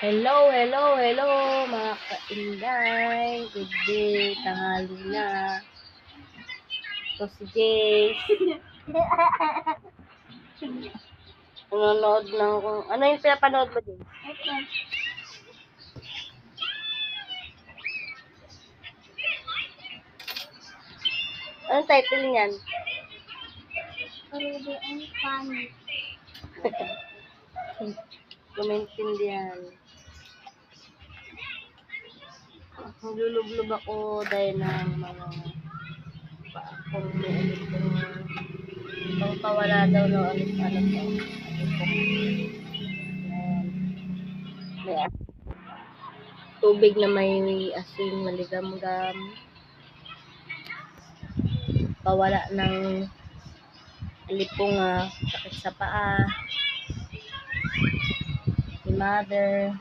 Hello, hello, hello mga kainday. Good day, tanghali na. Ito si Jace. Nanonood ng ano yung pinapanood mo din? Ito. Anong title niyan? Ruby and Funny. Kumintindihan. Naglulublob ako dahil ng mga kung may ulit kung pawala daw ng ano to. May tubig na may asin, maligam-gam. Pawala ng alipunga, sakit sa paa. Si mother.